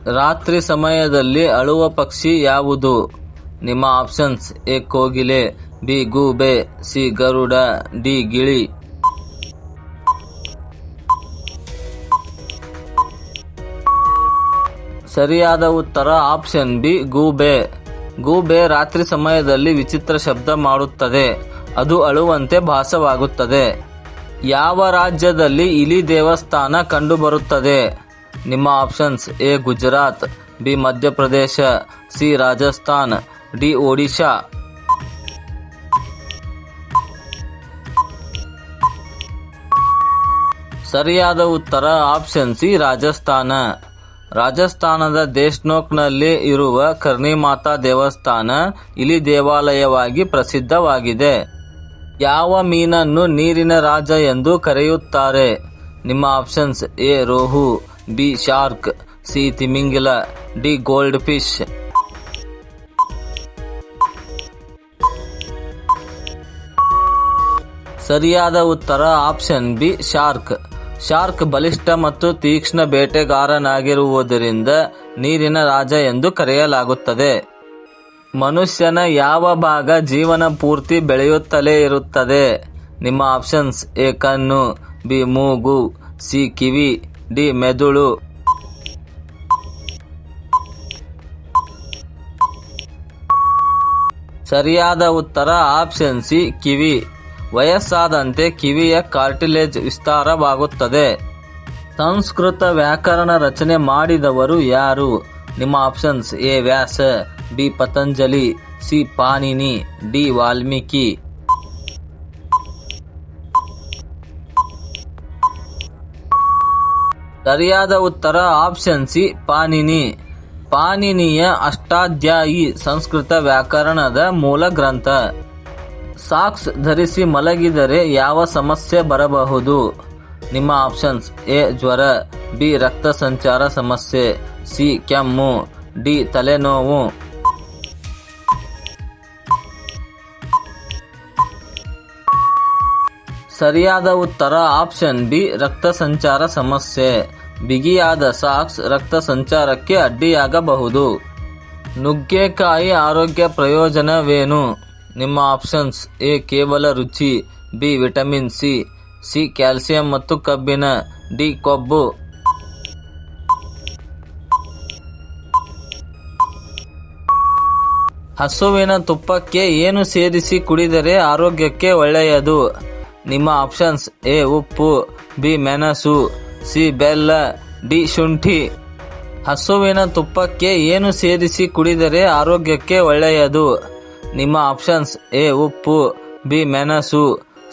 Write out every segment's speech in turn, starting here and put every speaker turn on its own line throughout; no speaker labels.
ರಾತ್ರಿ ಸಮಯದಲ್ಲಿ ಅಳುವ ಪಕ್ಷಿ ಯಾವುದು? ನಿಮ್ಮ ಆಪ್ಷನ್ಸ್: ಎ ಕೋಗಿಲೆ, ಬಿ ಗೂಬೆ, ಸಿ ಗರುಡ, ಡಿ ಗಿಳಿ. ಸರಿಯಾದ ಉತ್ತರ ಆಪ್ಷನ್ ಬಿ ಗೂಬೆ. ಗೂಬೆ ರಾತ್ರಿ ಸಮಯದಲ್ಲಿ ವಿಚಿತ್ರ ಶಬ್ದ ಮಾಡುತ್ತದೆ. ಅದು ಅಳುವಂತೆ ಭಾಸವಾಗುತ್ತದೆ. ಯಾವ ರಾಜ್ಯದಲ್ಲಿ ಇಲಿ ದೇವಸ್ಥಾನ ಕಂಡುಬರುತ್ತದೆ? ನಿಮ್ಮ options: A Gujarat, B Madhya Pradesh, C Rajasthan, D Odisha. ಸರಿಯಾದ ಉತ್ತರ ಆಪ್ಷನ್ ಸಿ ರಾಜಸ್ಥಾನ. ರಾಜಸ್ಥಾನದ ದೇಶ್ನೋಕ್ನಲ್ಲಿ ಇರುವ ಕರ್ನಿ ಮಾತಾ ದೇವಸ್ಥಾನ ಇಲಿ ದೇವಾಲಯವಾಗಿ ಪ್ರಸಿದ್ಧವಾಗಿದೆ. ಯಾವ ಮೀನನ್ನು ನೀರಿನ ರಾಜ ಎಂದು ಕರೆಯುತ್ತಾರೆ? ನಿಮ್ಮ ಆಪ್ಷನ್ಸ್: ಎ ರೋಹು, ಬಿ ಶಾರ್ಕ್, ಸಿ ತಿಮಿಂಗಿಲ, ಡಿ ಗೋಲ್ಡ್ ಫಿಶ್. ಸರಿಯಾದ ಉತ್ತರ ಆಪ್ಷನ್ ಬಿ ಶಾರ್ಕ್. ಶಾರ್ಕ್ ಬಲಿಷ್ಠ ಮತ್ತು ತೀಕ್ಷ್ಣ ಬೇಟೆಗಾರನಾಗಿರುವುದರಿಂದ ನೀರಿನ ರಾಜ ಎಂದು ಕರೆಯಲಾಗುತ್ತದೆ. ಮನುಷ್ಯನ ಯಾವ ಭಾಗ ಜೀವನ ಪೂರ್ತಿ ಬೆಳೆಯುತ್ತಲೇ ಇರುತ್ತದೆ? ನಿಮ್ಮ ಆಪ್ಷನ್ಸ್: ಎ ಕಣ್ಣು, ಬಿ ಮೂಗು, ಸಿ ಕಿವಿ, ಡಿ ಮೆದುಳು. ಸರಿಯಾದ ಉತ್ತರ ಆಪ್ಷನ್ ಸಿ ಕಿವಿ. ವಯಸ್ಸಾದಂತೆ ಕಿವಿಯ ಕಾರ್ಟಿಲೇಜ್ ವಿಸ್ತಾರವಾಗುತ್ತದೆ. ಸಂಸ್ಕೃತ ವ್ಯಾಕರಣ ರಚನೆ ಮಾಡಿದವರು ಯಾರು? ನಿಮ್ಮ options: A Vyasa, B Patanjali, C Panini, D Valmiki. ಸರಿಯಾದ ಉತ್ತರ ಆಪ್ಷನ್ ಸಿ ಪಾಣಿನಿ. ಪಾಣಿನಿಯ ಅಷ್ಟಾಧ್ಯಾಯಿ ಸಂಸ್ಕೃತ ವ್ಯಾಕರಣದ ಮೂಲ ಗ್ರಂಥ. ಸಾಕ್ಸ್ ಧರಿಸಿ ಮಲಗಿದರೆ ಯಾವ ಸಮಸ್ಯೆ ಬರಬಹುದು? ನಿಮ್ಮ ಆಪ್ಷನ್ಸ್: ಎ ಜ್ವರ, ಬಿ ರಕ್ತ ಸಂಚಾರ ಸಮಸ್ಯೆ, ಸಿ ಕೆಮ್ಮು, ಡಿ ತಲೆನೋವು. ಸರಿಯಾದ ಉತ್ತರ ಆಪ್ಷನ್ ಬಿ ರಕ್ತ ಸಂಚಾರ ಸಮಸ್ಯೆ. ಬಿಗಿಯಾದ ಸಾಕ್ಸ್ ರಕ್ತ ಸಂಚಾರಕ್ಕೆ ಅಡ್ಡಿಯಾಗಬಹುದು. ನುಗ್ಗೆಕಾಯಿ ಆರೋಗ್ಯ ಪ್ರಯೋಜನವೇನು? ನಿಮ್ಮ ಆಪ್ಷನ್ಸ್: ಎ ಕೇವಲ ರುಚಿ, B vitamin C, C calcium ಮತ್ತು ಕಬ್ಬಿಣ, ಡಿ ಕೊಬ್ಬು. ಹಸುವಿನ ತುಪ್ಪಕ್ಕೆ ಏನು ಸೇರಿಸಿ ಕುಡಿದರೆ ಆರೋಗ್ಯಕ್ಕೆ ಒಳ್ಳೆಯದು? ನಿಮ್ಮ ಆಪ್ಷನ್ಸ್: ಎ ಉಪ್ಪು, ಬಿ ಮೆಣಸು, ಸಿ ಬೆಲ್ಲ, ಡಿ ಶುಂಠಿ. ಹಸುವಿನ ತುಪ್ಪಕ್ಕೆ ಏನು ಸೇರಿಸಿ ಕುಡಿದರೆ ಆರೋಗ್ಯಕ್ಕೆ ಒಳ್ಳೆಯದು? ನಿಮ್ಮ ಆಪ್ಷನ್ಸ್: ಎ ಉಪ್ಪು, ಬಿ ಮೆಣಸು,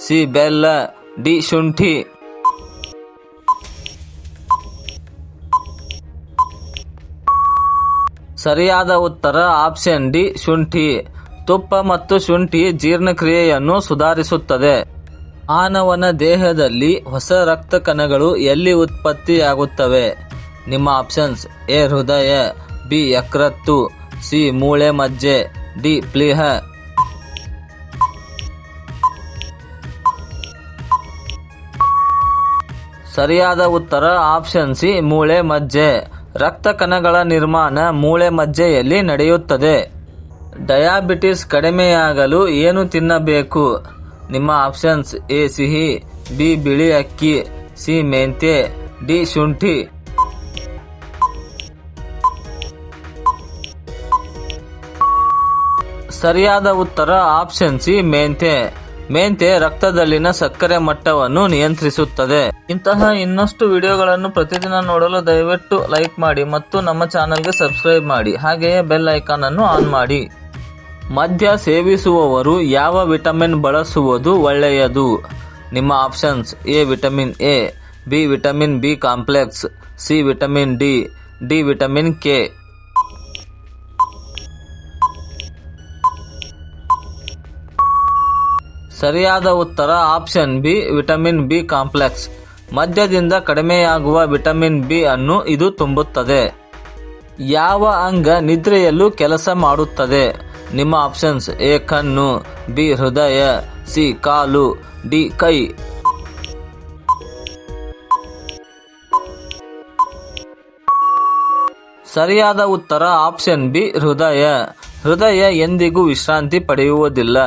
ಸಿ ಬೆಲ್ಲ, ಡಿ ಶುಂಠಿ. ಸರಿಯಾದ ಉತ್ತರ ಆಪ್ಷನ್ ಡಿ ಶುಂಠಿ. ತುಪ್ಪ ಮತ್ತು ಶುಂಠಿ ಜೀರ್ಣಕ್ರಿಯೆಯನ್ನು ಸುಧಾರಿಸುತ್ತದೆ. ಮಾನವನ ದೇಹದಲ್ಲಿ ಹೊಸ ರಕ್ತ ಕಣಗಳು ಎಲ್ಲಿ ಉತ್ಪತ್ತಿಯಾಗುತ್ತವೆ? ನಿಮ್ಮ ಆಪ್ಷನ್ಸ್: ಎ ಹೃದಯ, ಬಿ ಯಕೃತ್ತು, ಸಿ ಮೂಳೆ ಮಜ್ಜೆ, ಡಿ ಪ್ಲೀಹ. ಸರಿಯಾದ ಉತ್ತರ ಆಪ್ಷನ್ ಸಿ ಮೂಳೆ ಮಜ್ಜೆ. ರಕ್ತ ಕಣಗಳ ನಿರ್ಮಾಣ ಮೂಳೆ ಮಜ್ಜೆಯಲ್ಲಿ ನಡೆಯುತ್ತದೆ. ಡಯಾಬಿಟಿಸ್ ಕಡಿಮೆಯಾಗಲು ಏನು ತಿನ್ನಬೇಕು? ನಿಮ್ಮ ಆಪ್ಷನ್ಸ್: ಎ ಸಿಹಿ, ಬಿ ಬಿಳಿ ಅಕ್ಕಿ, ಸಿ ಮೆಂತ್ಯ, ಡಿ ಶುಂಠಿ. ಸರಿಯಾದ ಉತ್ತರ ಆಪ್ಷನ್ ಸಿ ಮೆಂತ್ಯ. ಮೆಂತ್ಯ ರಕ್ತದಲ್ಲಿನ ಸಕ್ಕರೆ ಮಟ್ಟವನ್ನು ನಿಯಂತ್ರಿಸುತ್ತದೆ. ಇಂತಹ ಇನ್ನಷ್ಟು ವಿಡಿಯೋಗಳನ್ನು ಪ್ರತಿದಿನ ನೋಡಲು ದಯವಿಟ್ಟು ಲೈಕ್ ಮಾಡಿ ಮತ್ತು ನಮ್ಮ ಚಾನಲ್ಗೆ ಸಬ್ಸ್ಕ್ರೈಬ್ ಮಾಡಿ. ಹಾಗೆಯೇ ಬೆಲ್ ಐಕಾನ್ ಅನ್ನು ಆನ್ ಮಾಡಿ. ಮದ್ಯ ಸೇವಿಸುವವರು ಯಾವ ವಿಟಮಿನ್ ಬಳಸುವುದು ಒಳ್ಳೆಯದು? ನಿಮ್ಮ options: A vitamin A, B vitamin B complex, C vitamin D, D vitamin K. ಸರಿಯಾದ ಉತ್ತರ option B vitamin B complex. ಮದ್ಯದಿಂದ ಕಡಿಮೆಯಾಗುವ ವಿಟಮಿನ್ ಬಿ ಅನ್ನು ಇದು ತುಂಬುತ್ತದೆ. ಯಾವ ಅಂಗ ನಿದ್ರೆಯಲ್ಲೂ ಕೆಲಸ ಮಾಡುತ್ತದೆ? ನಿಮ್ಮ ಆಪ್ಷನ್ಸ್: ಎ ಕಣ್ಣು, ಬಿ ಹೃದಯ, ಸಿ ಕಾಲು, ಡಿ ಕೈ. ಸರಿಯಾದ ಉತ್ತರ ಆಪ್ಷನ್ ಬಿ ಹೃದಯ. ಹೃದಯ ಎಂದಿಗೂ ವಿಶ್ರಾಂತಿ ಪಡೆಯುವುದಿಲ್ಲ.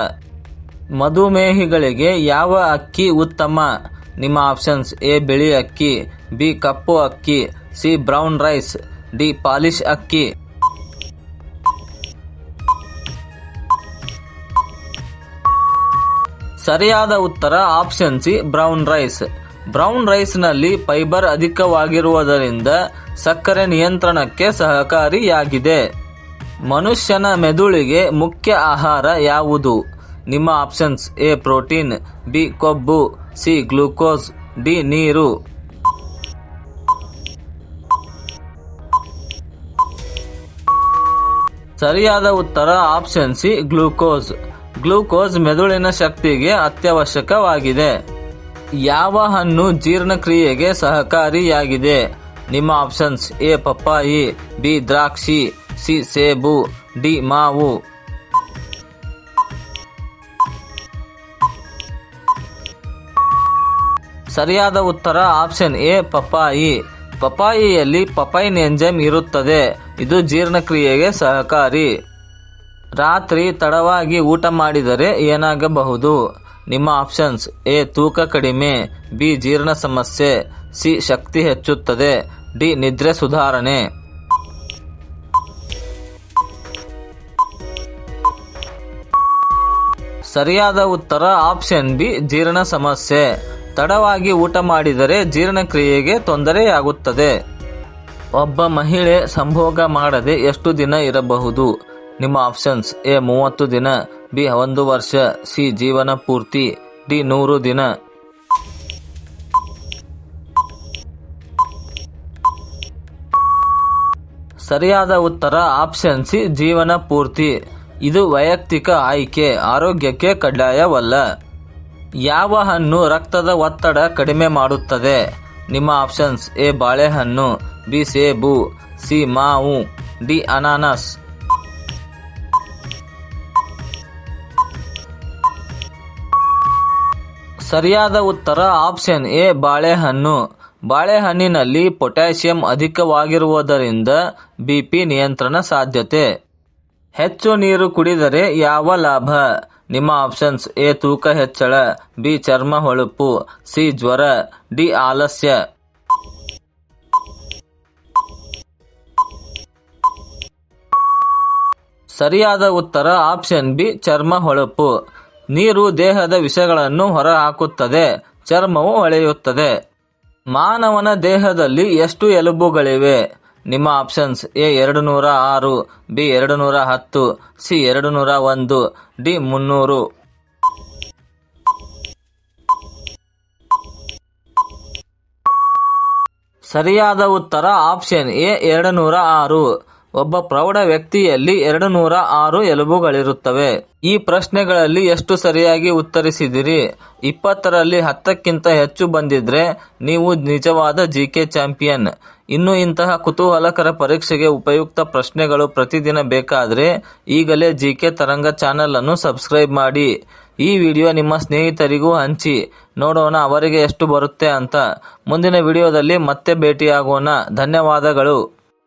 ಮಧುಮೇಹಿಗಳಿಗೆ ಯಾವ ಅಕ್ಕಿ ಉತ್ತಮ? ನಿಮ್ಮ ಆಪ್ಷನ್ಸ್: ಎ ಬಿಳಿ ಅಕ್ಕಿ, ಬಿ ಕಪ್ಪು ಅಕ್ಕಿ, C brown rice, D polish ಅಕ್ಕಿ. ಸರಿಯಾದ ಉತ್ತರ option C brown rice. Brown ರೈಸ್ನಲ್ಲಿ ಫೈಬರ್ ಅಧಿಕವಾಗಿರುವುದರಿಂದ ಸಕ್ಕರೆ ನಿಯಂತ್ರಣಕ್ಕೆ ಸಹಕಾರಿಯಾಗಿದೆ. ಮನುಷ್ಯನ ಮೆದುಳಿಗೆ ಮುಖ್ಯ ಆಹಾರ ಯಾವುದು? ನಿಮ್ಮ ಆಪ್ಷನ್ಸ್: ಎ ಪ್ರೋಟೀನ್, ಬಿ ಕೊಬ್ಬು, ಸಿ ಗ್ಲೂಕೋಸ್, ಡಿ ನೀರು. ಸರಿಯಾದ ಉತ್ತರ ಆಪ್ಷನ್ ಸಿ ಗ್ಲೂಕೋಸ್. ಗ್ಲೂಕೋಸ್ ಮೆದುಳಿನ ಶಕ್ತಿಗೆ ಅತ್ಯವಶ್ಯಕವಾಗಿದೆ. ಯಾವ ಹಣ್ಣು ಜೀರ್ಣಕ್ರಿಯೆಗೆ ಸಹಕಾರಿಯಾಗಿದೆ? ನಿಮ್ಮ ಆಪ್ಷನ್ಸ್: ಎ ಪಪ್ಪಾಯಿ, ಬಿ ದ್ರಾಕ್ಷಿ, ಸಿ ಸೇಬು, ಡಿ ಮಾವು. ಸರಿಯಾದ ಉತ್ತರ ಆಪ್ಷನ್ ಎ ಪಪ್ಪಾಯಿ. ಪಪ್ಪಾಯಿಯಲ್ಲಿ ಪಪೈನ್ ಎಂಜೈಮ್ ಇರುತ್ತದೆ. ಇದು ಜೀರ್ಣಕ್ರಿಯೆಗೆ ಸಹಕಾರಿ. ರಾತ್ರಿ ತಡವಾಗಿ ಊಟ ಮಾಡಿದರೆ ಏನಾಗಬಹುದು? ನಿಮ್ಮ ಆಪ್ಷನ್ಸ್: ಎ ತೂಕ ಕಡಿಮೆ, ಬಿ ಜೀರ್ಣ ಸಮಸ್ಯೆ, ಸಿ ಶಕ್ತಿ ಹೆಚ್ಚುತ್ತದೆ, ಡಿ ನಿದ್ರೆ ಸುಧಾರಣೆ. ಸರಿಯಾದ ಉತ್ತರ ಆಪ್ಷನ್ ಬಿ ಜೀರ್ಣ ಸಮಸ್ಯೆ. ತಡವಾಗಿ ಊಟ ಮಾಡಿದರೆ ಜೀರ್ಣಕ್ರಿಯೆಗೆ ತೊಂದರೆಯಾಗುತ್ತದೆ. ಒಬ್ಬ ಮಹಿಳೆ ಸಂಭೋಗ ಮಾಡದೆ ಎಷ್ಟು ದಿನ ಇರಬಹುದು? ನಿಮ್ಮ ಆಪ್ಷನ್ಸ್: ಎ 30 ದಿನ, ಬಿ 1 ವರ್ಷ, ಸಿ ಜೀವನ ಪೂರ್ತಿ, ಡಿ 100 ದಿನ. ಸರಿಯಾದ ಉತ್ತರ ಆಪ್ಷನ್ ಸಿ ಜೀವನ ಪೂರ್ತಿ. ಇದು ವೈಯಕ್ತಿಕ ಆಯ್ಕೆ, ಆರೋಗ್ಯಕ್ಕೆ ಕಡ್ಡಾಯವಲ್ಲ. ಯಾವ ಹಣ್ಣು ರಕ್ತದ ಒತ್ತಡ ಕಡಿಮೆ ಮಾಡುತ್ತದೆ? ನಿಮ್ಮ ಆಪ್ಷನ್ಸ್: ಎ ಬಾಳೆಹಣ್ಣು, ಬಿ ಸೇಬು, ಸಿ ಮಾವು, ಡಿ ಅನಾನಸ್. ಸರಿಯಾದ ಉತ್ತರ ಆಪ್ಷನ್ ಎ ಬಾಳೆಹಣ್ಣು. ಬಾಳೆಹಣ್ಣಿನಲ್ಲಿ ಪೊಟ್ಯಾಷಿಯಂ ಅಧಿಕವಾಗಿರುವುದರಿಂದ ಬಿಪಿ ನಿಯಂತ್ರಣ ಸಾಧ್ಯತೆ. ಹೆಚ್ಚು ನೀರು ಕುಡಿದರೆ ಯಾವ ಲಾಭ? ನಿಮ್ಮ ಆಪ್ಷನ್ಸ್: ಎ ತೂಕ ಹೆಚ್ಚಳ, ಬಿ ಚರ್ಮ ಹೊಳಪು, ಸಿ ಜ್ವರ, ಡಿ ಆಲಸ್ಯ. ಸರಿಯಾದ ಉತ್ತರ ಆಪ್ಷನ್ ಬಿ ಚರ್ಮ ಹೊಳಪು. ನೀರು ದೇಹದ ವಿಷಗಳನ್ನು ಹೊರಹಾಕುತ್ತದೆ, ಚರ್ಮವು ಹೊಳೆಯುತ್ತದೆ. ಮಾನವನ ದೇಹದಲ್ಲಿ ಎಷ್ಟು ಎಲುಬುಗಳಿವೆ? ನಿಮ್ಮ options: A 206, B 210, C 201, D 300. ಸರಿಯಾದ ಉತ್ತರ ಆಪ್ಷನ್ ಎ 206. ಒಬ್ಬ ಪ್ರೌಢ ವ್ಯಕ್ತಿಯಲ್ಲಿ 206 ಎಲುಬುಗಳಿರುತ್ತವೆ. ಈ ಪ್ರಶ್ನೆಗಳಲ್ಲಿ ಎಷ್ಟು ಸರಿಯಾಗಿ ಉತ್ತರಿಸಿದಿರಿ? 20ರಲ್ಲಿ 10ಕ್ಕಿಂತ ಹೆಚ್ಚು ಬಂದಿದ್ರೆ ನೀವು ನಿಜವಾದ ಜಿಕೆ ಚಾಂಪಿಯನ್. ಇನ್ನು ಇಂತಹ ಕುತೂಹಲಕರ ಪರೀಕ್ಷೆಗೆ ಉಪಯುಕ್ತ ಪ್ರಶ್ನೆಗಳು ಪ್ರತಿದಿನ ಬೇಕಾದರೆ ಈಗಲೇ ಜಿಕೆ ತರಂಗ ಚಾನೆಲ್ ಅನ್ನು ಸಬ್ಸ್ಕ್ರೈಬ್ ಮಾಡಿ. ಈ ವಿಡಿಯೋ ನಿಮ್ಮ ಸ್ನೇಹಿತರಿಗೂ ಹಂಚಿ, ನೋಡೋಣ ಅವರಿಗೆ ಎಷ್ಟು ಬರುತ್ತೆ ಅಂತ. ಮುಂದಿನ ವಿಡಿಯೋದಲ್ಲಿ ಮತ್ತೆ ಭೇಟಿಯಾಗೋಣ. ಧನ್ಯವಾದಗಳು.